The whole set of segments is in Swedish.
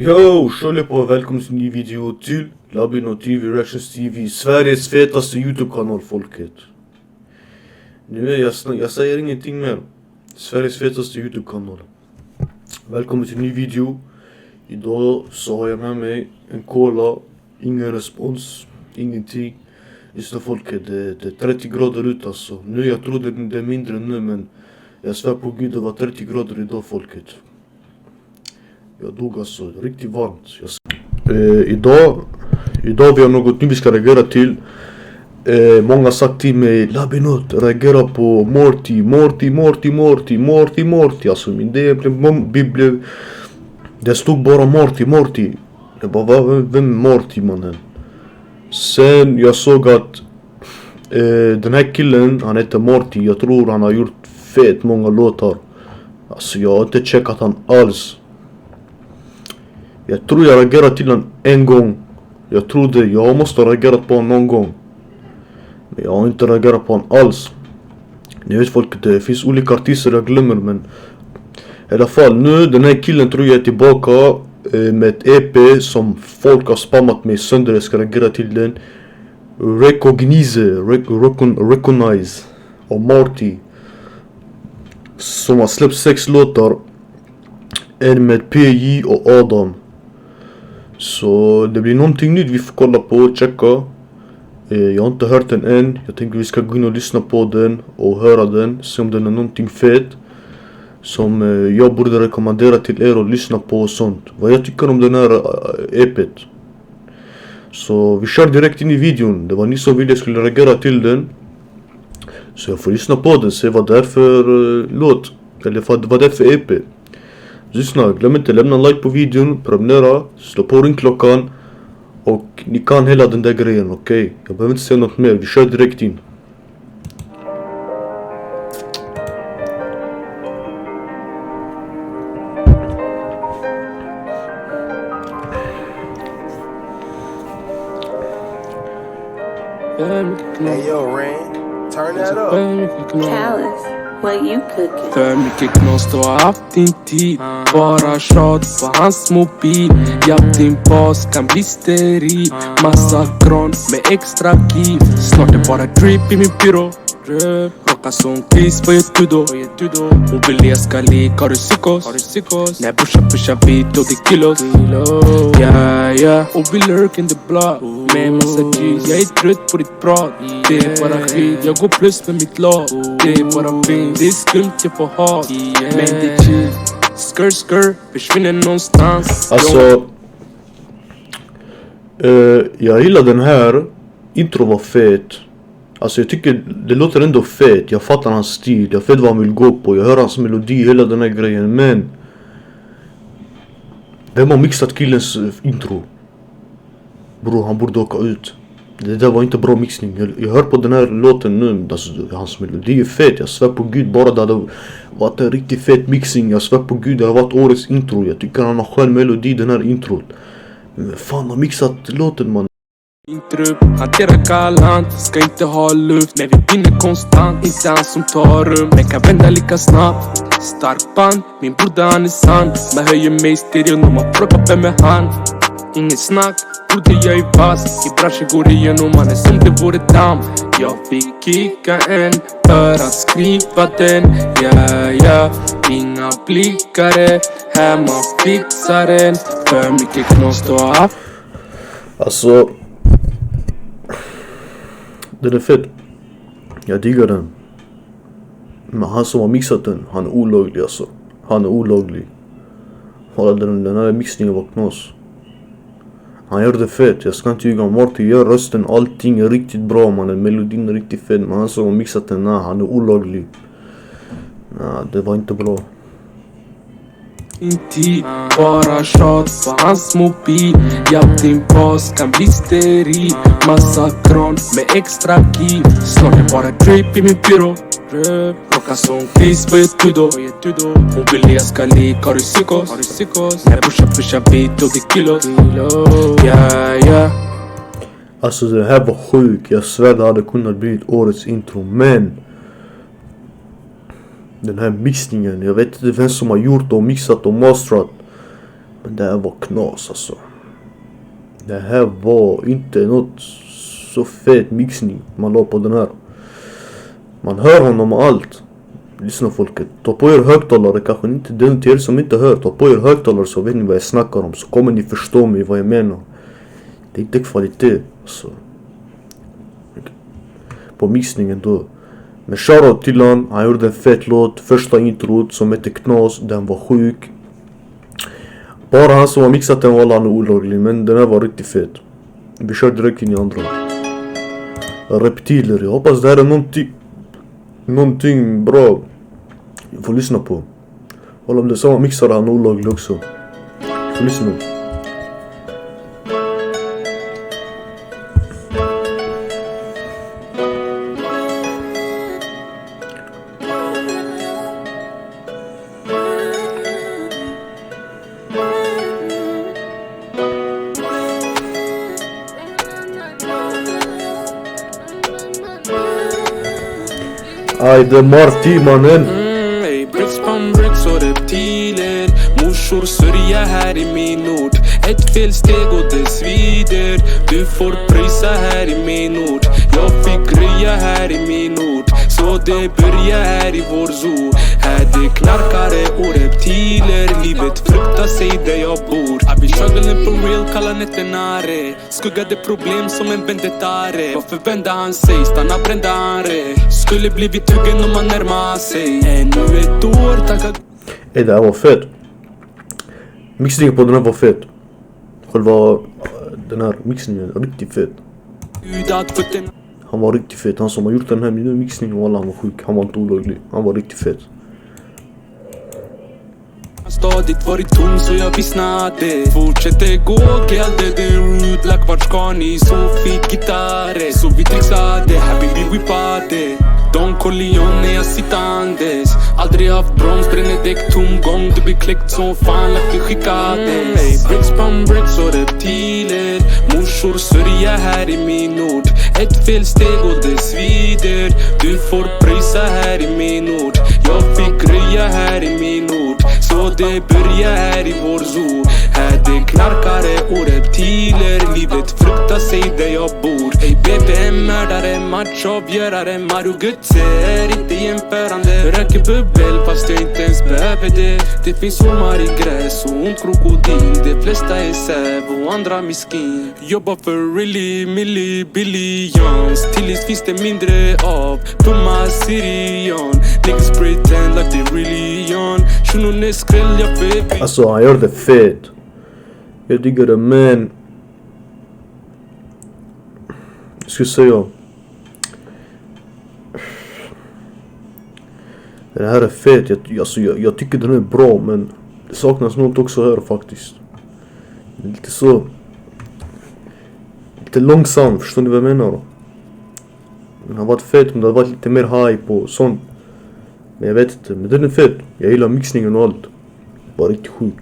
Yo, Shulle på och välkommen till en ny video till Labino TV, Reactions TV, Sveriges fetaste YouTube-kanal, folket. Nu är jag säger ingenting mer. Sveriges fetaste YouTube-kanal. Välkommen till en ny video. Idag så har jag med mig en cola, ingen respons, ingenting. Just folket, det är 30 grader ut alltså. Nu jag tror det är mindre nu, men jag svär på gud det var 30 grader idag, folket. Jag dog alltså, riktigt varmt. Idag vi har något nytt vi ska reagera till. Många har sagt till mig, Labinot, reagera på Morty. Alltså min blev det stod bara Morty. Jag bara, vem är Morty, mannen? Sen jag såg att den här killen, han heter Morty. Jag tror han har gjort fet många låtar. Alltså jag har inte checkat han alls. Jag tror jag reagerat till honom en gång. Jag trodde jag måste ha reagerat på honom någon gång. Men jag har inte reagerat på honom alls. Ni vet folk, det finns olika artister jag glömmer, men i alla fall nu, den här killen tror jag är tillbaka med ett EP som folk har spammat mig sönder. Jag ska reagera till den. Recognize av Morty. Som har släppt 6 låtar. En med PJ och Adam. Så det blir någonting nytt vi får kolla på och checka. Jag har inte hört den än. Jag tänker vi ska gå in och lyssna på den och höra den. Se om den är någonting fet som jag borde rekommendera till er att lyssna på och sånt. Vad jag tycker om den här EPet. Så vi kör direkt in i videon. Det var ni som ville jag skulle reagera till den. Så jag får lyssna på den. Se vad det är för låt. Eller vad det är för EP. Lyssna, glöm inte lämna en like på videon, prenumerera, slå på ringklockan. Och ni kan hela den där grejen, okej? Jag behöver inte säga något mer, vi kör direkt in. Hey yo, Rand, turn that up. Callous, what you cooking? För mycket knas, du har haft din tid. Bara tjat på hans mobil. Japp, din bas kan bli steril. Massa gran med extra giv. Snart är bara drip i min byrå. Rocka som kris, vad gör du då? Hon vill läska lik, har du psykos? När pusha vid och det kilos. Ja, och vi lurk in the block. Med massa G's, jag är trött på ditt prat. Det är bara skit, jag går plus med mitt lag. Det är bara vinst, det är skumt jag får ha. Men det är chill, skr, försvinner någonstans. Alltså jag gillar den här. Intro var fet. Alltså jag tycker det låter ändå fet. Jag fattar hans stil, jag vet vad han vill gå på. Jag hör hans melodi, hela den här grejen. Men vem har mixat killens intro? Bro, han borde åka ut. Det där var inte bra mixning. Jag hör på den här låten nu. Alltså, hans melodi är fet. Jag svär på gud, bara det hade varit en riktigt fet mixing. Jag svär på gud, det har varit årets intro. Jag tycker han har skön melodi, den här introt. Men fan har mixat låten, man. Intrupp, hantera galant, ska inte ha luft. Men vi vinner konstant, inte han som tar rum. Men kan vända lika snabbt. Stark band, min broder han är sann. Man höjer mig i stereon och man frågar vem är han. Inget snack, broder jag är vass. I branschen går igenom mannen som det vore damm. Jag fick kicka en för att skriva den. Ja, inga blickare. Här man fixar den. För mycket knas du har haft. Alltså den är fett. Jag diggar den. Men han som har mixat den, han är olaglig alltså. Han är olaglig. Den här mixningen var knas. Han gör det fett, jag ska inte ljuga. Morty gör rösten, allting är riktigt bra, man. Melodin är riktigt fett. Men han som har mixat den, han är olaglig. Det var inte bra. Inte bara tjat på hans mobil. Japp, din bas kan bli steril. Massa gran med extra giv. Snart är bara drip i min byrå. Rocka som kris, vad gör du då? Hon vill läska lik, har du psykos? När pusha vid och det kilos. Ja. Alltså det här var sjuk. Jag svär det hade kunnat bli årets intro. Men den här mixningen, jag vet inte vem som har gjort och mixat och masterat. Det här var knas alltså. Det här var inte något så fet mixning man la på den här. Man hör honom och allt. Lyssna folket, ta på er högtalare, kanske inte den till er som inte hör. Ta på er högtalare så vet ni vad jag snackar om. Så kommer ni förstå mig vad jag menar. Det är inte kvalitet alltså. På mixningen då. Men shoutout till han gjorde en fet låt. Första introt som heter Knas, den var sjuk. Bara han som har mixat den var han olaglig, men den här var riktigt fet. Vi kör direkt in i andra. Reptiler, jag hoppas det här är någonting bra. Jag får lyssna på. Hålla om det är samma mixare han olaglig också. Jag får lyssna. Aj, det är Marty mannen. Ey, bricks pom bricks och reptiler. Morsor sörja här i min ort. Ett felsteg och det svider. Du får prisa här i min ort. Jag fick rya här i min ort. Så det börjar här i vår zoo. Här det knarkare och reptiler. Livet fruktar sig där jag bor. I be struggling for real, kalla nättenare. Skuggade problem som en vendetare. Varför vände han sig? Stanna brända han re. Skulle blivit tuggen om man närmar sig. Ännu ett år, tacka. Det här var fett. Mixningen på den här var fett. Själva den här mixningen är riktigt fett. Han var riktigt fet. Han som har gjort den här mixningen, wallah, han var sjuk. Han var inte olaglig. Han var riktigt fet. Stadigt varit tom så jag vissnade. Fortsätter gå, gällde det rude. Lack vart ska ni? Så fick gitarre. Så vi trixade, habibi whippade. Don Corleone jag sittandes. Aldrig haft broms, bränner däck tomgång. Det blir kläckt som fan, lack vi skickades. Bricks pom bricks och reptiler. Morsor sörja här i min ort. Ett felsteg och det svider. Du får prisa här i min ort. Jag fick rya här i min ort. Så det börjar här i vår zoo. Här det knarkare och reptiler. Livet fruktar sig där jag bor. Ey BPM mördare, matchavgörare. Maru Gutse är inte jämförande. Röker bubbel fast jag inte ens behöver det. Det finns ormar i gräs och ont krokodil. De flesta är säv och andra miskin. Jobbar för really, milli, billions. Tillis finns det mindre av. Dumma Syrian. Niggas pretend like they really on. Shunon är skräll, jag förbi. Alltså han gör det fet. Jag diggar det, men jag skulle säga det här är fet. Jag tycker den är bra, men det saknas något också här faktiskt. Lite så lite långsam, förstår ni vad jag menar då? Den har varit fet om det har varit lite mer hype och sånt. Men jag vet inte, men den är fet. Jag gillar mixningen och allt. Bara riktigt sjuk.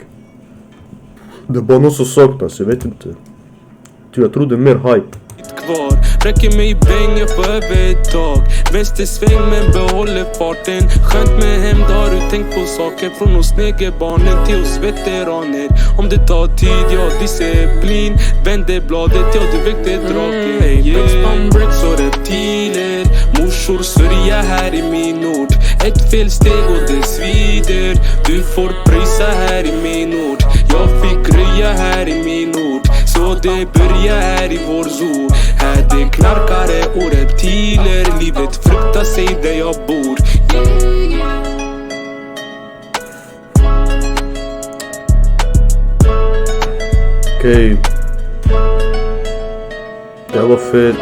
Det är bara något som saknas, jag vet inte. Jag tror det är mer hype. Kvar. Räcker mig bäng, jag får över ett tag. Vänstersväng men behåller farten. Skönt med hämnd, har du tänkt på saker. Från oss negerbarnen till oss veteraner. Om det tar tid, ja disciplin. Vänder bladet, ja du väckte draken. Bricks pom bricks och reptiler. Morsor sörja här i min ort. Ett felsteg och det svider. Du får prisa här i min ort. Jag fick rya här i min ort. Så det börjar här i vår zoo. Här det knarkare och reptiler. Livet fruktar sig där jag bor. Okej. Det här var fett.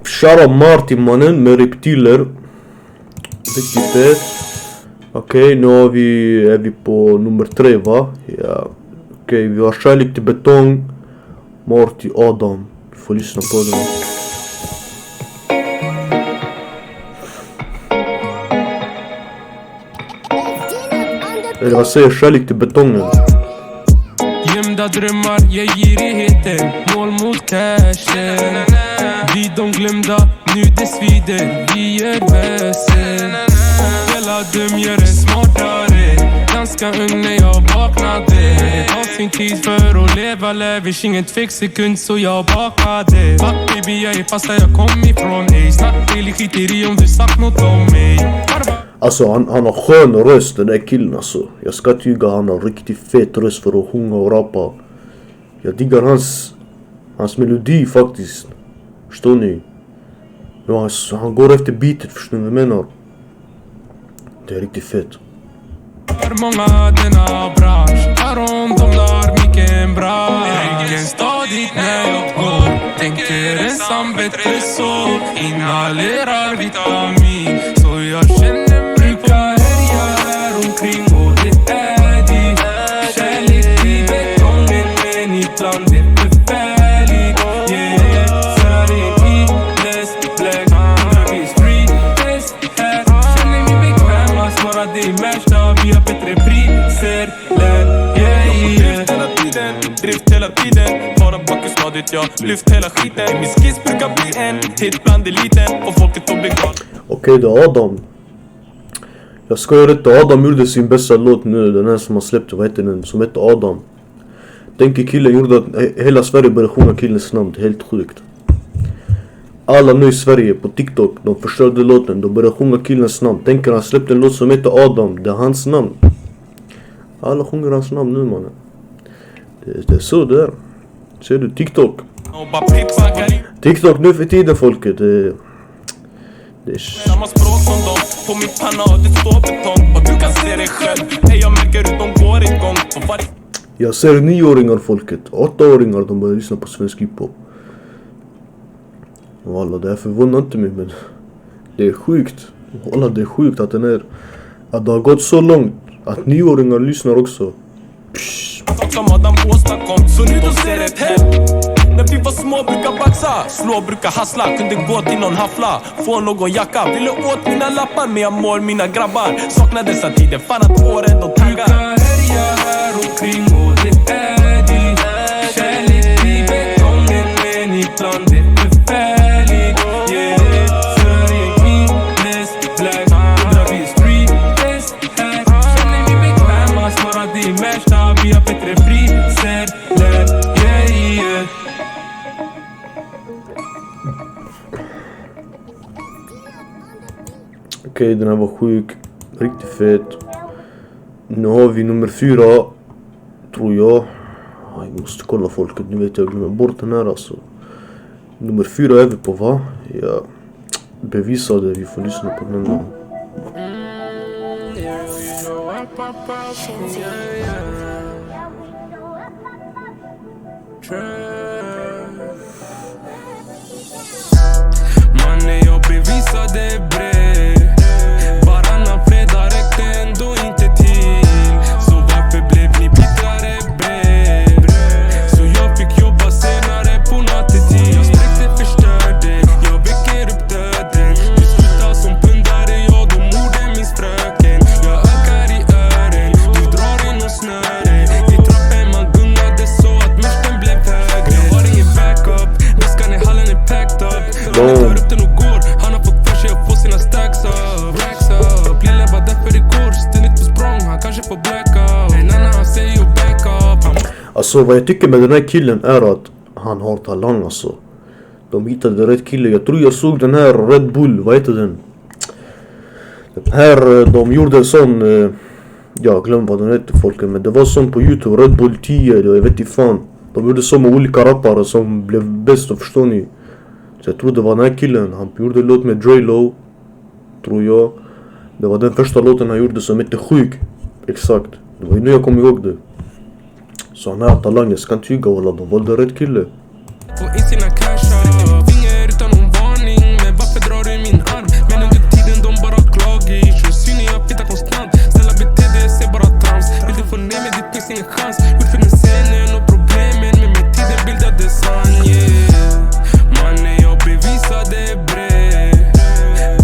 Shoutout Marty mannen med reptiler. Riktigt fett. Okej, nu är vi på nummer 3 va? Ja. Okej, vi har Kärlek till betong. Marty Adam. Vi får lyssna på den. Eller vad säger Kärlek till betongen? Gömda drömmar, jag girigheten. Mål mot cashen. Vi de glömda, nu det svider. Vi gör väsen. Hela dum gör en smartare. ganska ung när jag vaknade. Det tar sin tid för att leva, lever inget fix sekund så jag bakade. Fuck baby, jag är fast där jag kom ifrån. Ey, snack till skiter i om du sagt något om mig. Alltså han har skön röst den där killen alltså. Jag ska tyga han har riktigt fet röst för att sjunga och rappa. Jag diggar hans melodi faktiskt. Förstår ni? Ja, han går efter beatet, förstår ni vad jag menar? Det är riktigt fett. För många denna bransch har om de där mycket bra. Ingen stadigt när jag går. Tänker ensam bättre så. Inhalerar vitamin. Så jag känner brukar härja här omkring. Och det är dit. Kärlek i betongen men ibland det är förfärligt. Yeah, Sverige i näst black. Vis free test här. Känner mig bekväma. Svara det mesta. Vi har bättre priser. Drift hela tiden. Bara backen stadigt jag. Lyft hela skiten. Min skiss brukar bli en hit bland eliten. Och folket att bli glad. Okej, det är Adam. Jag skojar inte, Adam gjorde sin bästa låt nu. Den här som har släppt, vad heter den? Som heter Adam. Tänk killen gjorde att hela Sverige började sjunga killens namn. Det är helt sjukt. Alla nu i Sverige på TikTok, de förstörde låten. De började sjunga killens namn. Tänk han släppte en låt som heter Adam. Det är hans namn. Alla sjunger hans namn nu mannen. Det är så där. Ser du TikTok? TikTok nu för tiden folket. Det är samma språk som dem. På min panna det står betong. Och du kan se det själv. Hey, jag märker hur de går igång. Jag ser 9-åringar folket. 8-åringar de börjar lyssna på svensk hiphop. Walla, det här förvånar inte mig, men det är sjukt. Walla, det är sjukt att att det har gått så långt att 9-åringar lyssnar också. Som Adam åstadkom, så nu de ser ett hem. När vi var små brukar baxa, slå brukar hassla. Kunde gå till någon haffla, få någon jacka. Ville åt mina lappar, men jag mår mina grabbar. Saknar dessa tider, fan att åren de taggar. Härja här omkring och det är dit. Kärlek i betongen men ibland det är förfärligt. Yeah, Sverige i näst black. Vis free test här. Känner vi bekväma, svara det mesta. Vi har bättre priser. Yeah, yeah. Okej, den här var sjuk. Riktigt fet. Nu har vi nummer 4. Tror jag. Jag måste kolla folket. Nu vet jag glömmer bort den här alltså. Nummer 4 är vi på, va? Jag bevisade. Vi får lyssna på den här. Mannen, jag bevisade brev. Varannan fredag räckte ändå inte till. Så varför blev ni bittrare brev? Så jag fick jobba senare på nattetid. Jag spräckte, förstörde. Jag väcker upp döden. Vi slutar som pundare. Jag de morden minns fröken. Jag ökar i ören. Du drar in och snöre. I trappen man gungade så att mörsten blev högre. Jag har ingen backup. Väskan i hallen är packed up. Han tar upp den och går. Han har fått för sig att få sina stacks up. Racks up. Lilla bara därför det går. Ständigt på språng. Han kanske får blackout. En annan han säger ju back up. Alltså vad jag tycker med den här killen är att han har talang alltså. De hittade rätt kille. Jag tror jag såg den här Red Bull. Vad heter den? Den här, de gjorde en sån... jag glömmer vad den heter folket. Men det var sån på YouTube. Red Bull 10. Jag vet inte fan. De gjorde så med olika rappare som blev bäst. Förstår ni? Så jag tror det var den här killen. Han gjorde en låt med Drelo. Tror jag. Det var den första låten han gjorde som hette Sjuk. Exakt. Det var ju nu jag kom ihåg det. Så han har talang. Jag ska inte tyga alla. De valde rätt kille. Få in sina cashar. Finger utan någon varning. Men varför drar du i min arm? Men under tiden de bara klagar. Så synig jag fittar konstant. Snälla bete dig, ser bara trams. Vill du få ner mig, det finns ingen chans. Ut för den scenen och problemen. Men med tiden bildade sann, yeah. Mannen, jag bevisade brev.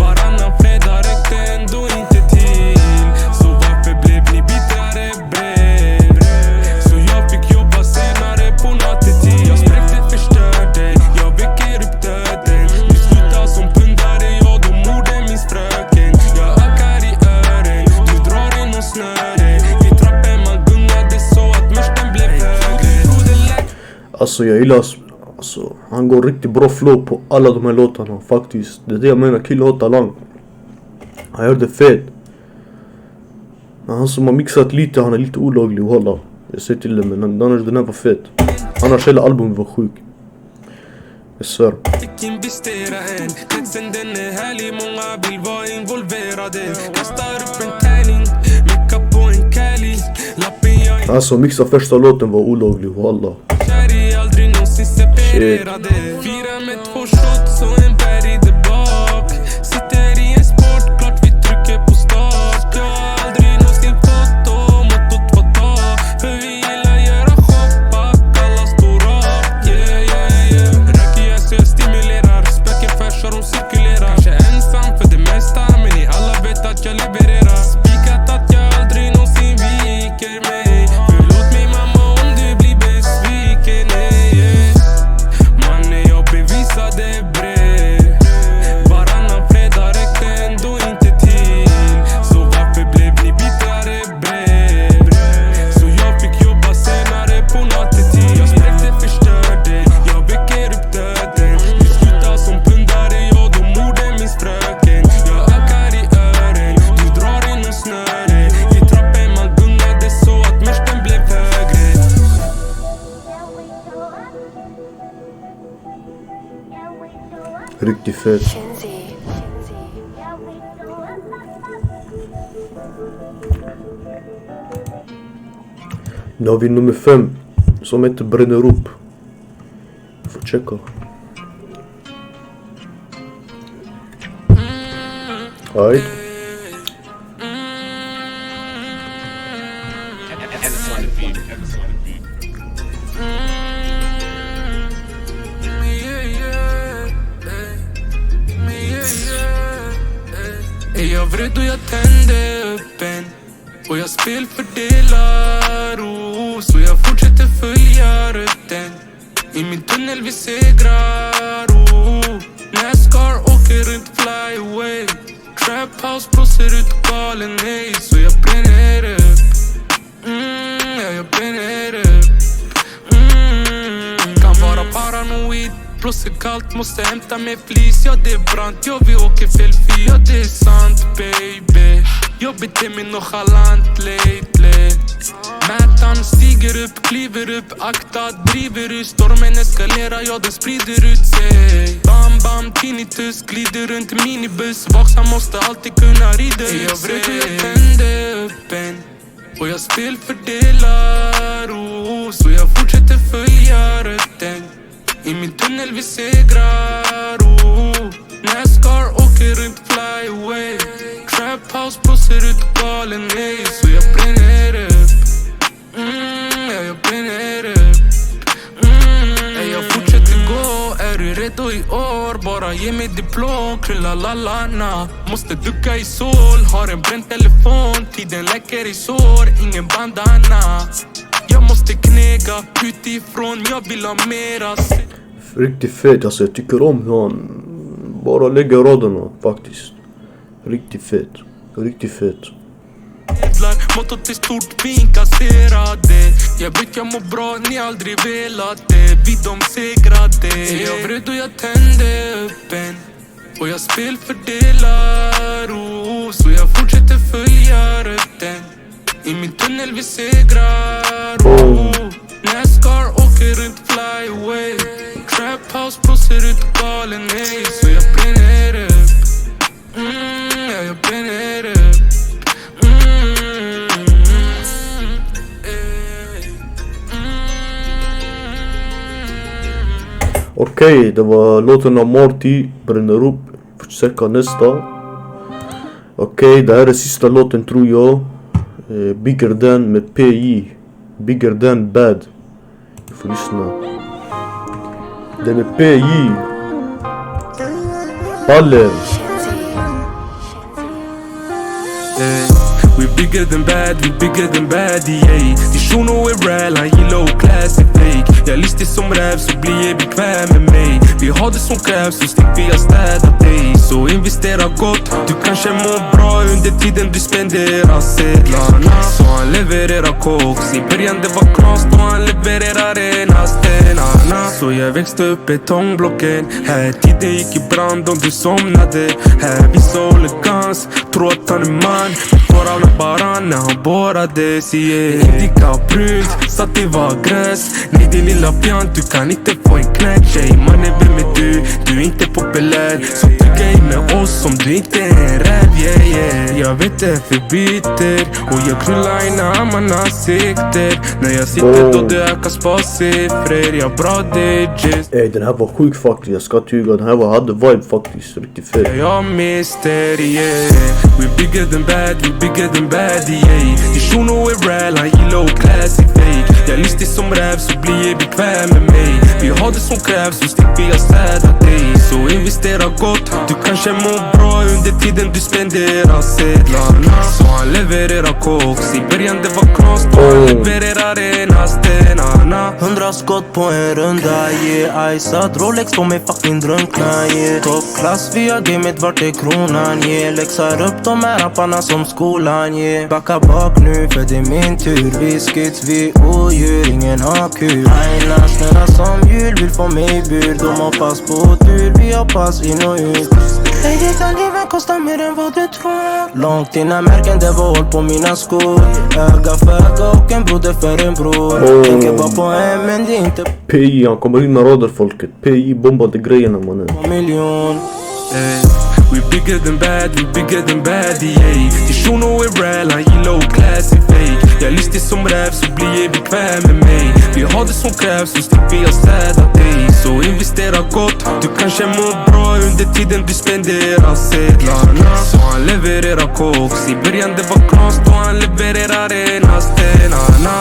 Varannan fredag räckte ändå inte till. Så varför blev ni bittrare brev? Så jag fick jobba senare på nattetid. Jag spräckte, förstörde. Jag väcker upp döden. Vi slutar som pundare. Jag de morden minns fröken. Jag ökar i ören. Du drar in och snöre. I Alltså jag gillar, alltså han går riktigt bra flow på alla de här låtarna faktiskt. Det är det jag menar, killen har talang. Han gör det fet. Men han som har mixat lite, han är lite olaglig att hålla. Jag säger till det, men annars den här var fet. Annars hela albumet var sjuk. Jag svär. Fick investera än, kretsen den är härlig, många vill vara involverade. Kastar upp en tärning, mecka på en Cali. Lappen jag Alltså mixa första låten var olaglig att hålla. kär i, aldrig någonsin separerade. Fyra med 2 shots och en bär i det bak. Sitter i en sport, klart vi trycker på start. Jag har aldrig någonsin fått mottot var dag. För vi gillar göra shoppa, alla står rakt. Yeah, yeah, yeah. Röker jag så jag stimulerar, spöken färsar de cirkulerar. Kanske ensam för det mesta, men ni alla vet att jag levererar. Spikat att jag aldrig någonsin viker mig. Förlåt mig mamma om du blir besviken. Mannen jag bevisade brev. Varannan fredag räckte ändå inte till. Så varför blev ni bitare brev? Så jag fick jobba senare på nattetid. Jag spräckte, förstörde, jag väcker upp döden. Vi slutar som pundare, jag de morden min fröken. Jag ökar i ören, du drar in en snöre. I trappen man gungade så att märsten blev högre. Riktigt fet. Nu har vi nummer 5 som heter Bränner upp. Får checka. Aj. Är jag vred och jag tände upp en. Och jag spelfördelar, så jag fortsätter följa rutten. I min tunnel vi segrar, NASCAR åker runt fly away. Trap house blåser ut galen, hej. Så jag bränner upp, ja jag bränner upp. Kan vara paranoid, blåser kallt, måste hämta med flis. Ja det är brant, ja vi åker fel fil. Ja det är sant baby. Jag beter mig nonchalant lately. Mätaren stiger upp, kliver upp, akta, driver ut. Stormen eskalerar, ja den sprider ut sig. Bam bam, tinnitus, glider runt i minibuss. Vaksam måste alltid kunna rida ut sig. Jag vred och jag tände upp en. Och jag spelfördelar, så jag fortsätter följa rutten. I min tunnel vi segrar, NASCAR åker runt fly away. Trap house blåser ut galen, hej. Så jag bränner upp, ja jag bränner upp. Jag fortsätter gå, är du redo i år? Bara ge mig diplom, krulla lalana. Måste ducka i sol, har en bränd telefon. Tiden läker i sår, ingen bandana. Jag måste knäga utifrån, jag vill ha mera. Riktigt fet, alltså jag tycker om hur han bara lägger raderna faktiskt. Riktigt fet, riktigt fet. Mottot är stort, vi inkasserade. Jag vet jag mår bra, ni aldrig velat det. Vi de segrade. Jag vred och jag tände upp en. Och jag spelfördelar, så jag fortsätter följa rutten. I min tunnel vi segrar, NASCAR åker runt fly away. Trap house blåser ut galen, hej. Så jag bränner upp, ja jag bränner upp. Okej, det var låten av Marty, Bränner upp. Får checka nästa. Okej, det här är sista låten tror jag. Bigger Than med PJ. Bigger Than Bad. Vi får lyssna. Den är PJ. Baller. We bigger than bad, we bigger than bad, yeah. Det shuno är real, han gillar och classy fake. Jag listig som räv så blir jag bekväm med mig. Vi har det som krävs så slipper jag städa dig. Så investera gott, du kanske mår bra under tiden du spenderar sedlarna. Så han levererar koks, i början det var knas då han levererar rena stenar. na. Så jag växte upp betongblocken. Här tiden gick i brand om du somnade. Här visar elegans, tror att han är man. Får alla bara när han borrades. Indika och brunt, så att det var gräs. Nej din lilla fjant, du kan inte få en knäck. Tjej mannen, vem är du? Du är inte populär. Så tugga in med oss om du inte är en räv, yeah yeah. Jag vet det för byter. Och jag krullar in armarna sikter. När jag sitter då det ökar sparsiffror. Jag bra digits. Ey, den här var sjuk faktiskt, jag ska tyga. Den här hade vibe faktiskt, riktigt fet. Jag mister, yeah. We bigger than bad, we bigger than bad, yeah. Din shuno är real, han gillar och classic fake. Jag är listig som räv, så blir jag bekväm med mig. Vi har det som krävs, så slipper jag städa dig. Så investera gott, du kanske mår bra under tiden du spenderar sedlarna. Så han levererar koks, i början det var knas. Då han levererar rena stenarna. 100 skott på en runda, yeah. Iceat Rolex på mig fucking drunkna, yeah. Toppklass via gamet, vart är kronan, yeah. Läxar upp de här rapparna som skolan, yeah. Backa bak nu för det är min tur. Vi skits, vi odjur, ingen har kul. Aina snurrar som jul, vill få mig i bur. De hoppas på tur, vi hoppas in och ut. Hej, det kan livet kosta mer än vad du tror. Långt dina märken, det var håll på mina skor. Öga för öga och en broder för en bror. Tänker bara på en, men det är inte PI, han kommer in med radarfolket. PI bombade grejerna mannen. på miljon. We bigger than bad, we bigger than bad, yeah. Din shuno är real, han gillar och classic fake. Jag är listig som räv, så blir jag bekväm med mig. Vi har det som krävs, så slipper jag städa dig. Så investera gott, du kanske mår bra under tiden du spenderar sedlarna. Så han levererar koks, i början det var knas. Då han levererar rena stenarna.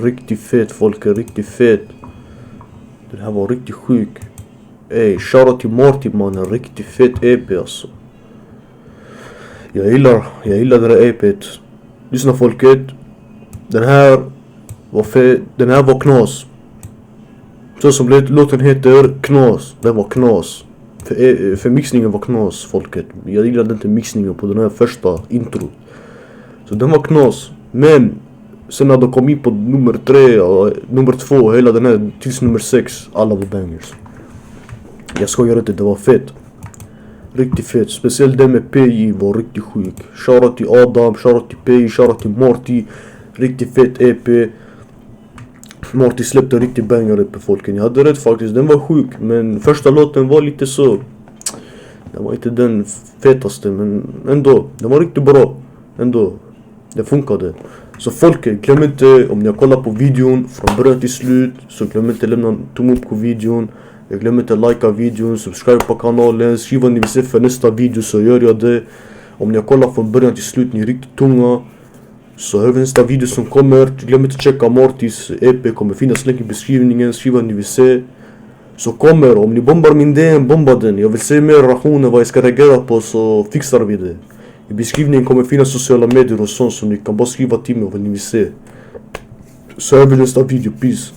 Riktigt fet folk, riktigt fet. Den här var riktigt sjuk. Ey, shoutout till Martin mannen, riktigt fet EP alltså. Jag gillar det här EPet. Lyssna folket. Den här var knas. Så som låten heter, knas. Den var knas. För mixningen var knas folket. Jag gillade inte mixningen på den här första intro. Så den var knas. Men sen när de kom in på nummer 3 och nummer 2, hela den här tills nummer 6, alla var bangers. Jag skojar inte, det var fett. Riktigt fett, speciellt den med PJ var riktigt sjuk. Shoutout till Adam, shoutout till PJ, shoutout till Marty. Riktigt fett EP. Marty släppte riktigt banger EP folken. Jag hade rätt faktiskt, den var sjuk. Men första låten var lite så. Den var inte den fetaste, men ändå. Den var riktigt bra. Ändå. Det funkade. Så folket, glöm inte, om ni har kollat på videon från början till slut, så glöm inte lämna en tumme upp på videon. Jag glöm inte likea videon, subscribe på kanalen, skriv vad ni vill se för nästa video så gör jag det. Om ni har kollat från början till slut, ni är riktigt tunga. Så hör vi nästa video som kommer. Glöm inte att checka Martys EP, kommer finnas länk i beskrivningen, skriv vad ni vill se. Så kommer, om ni bombar min DM, bomba den. Jag vill se mer reaktioner, vad jag ska reagera på, så fixar vi det. I beskrivningen kommer finnas sociala medier och sånt, så ni kan bara skriva till mig vad ni vill se. Så hör vi nästa video, peace.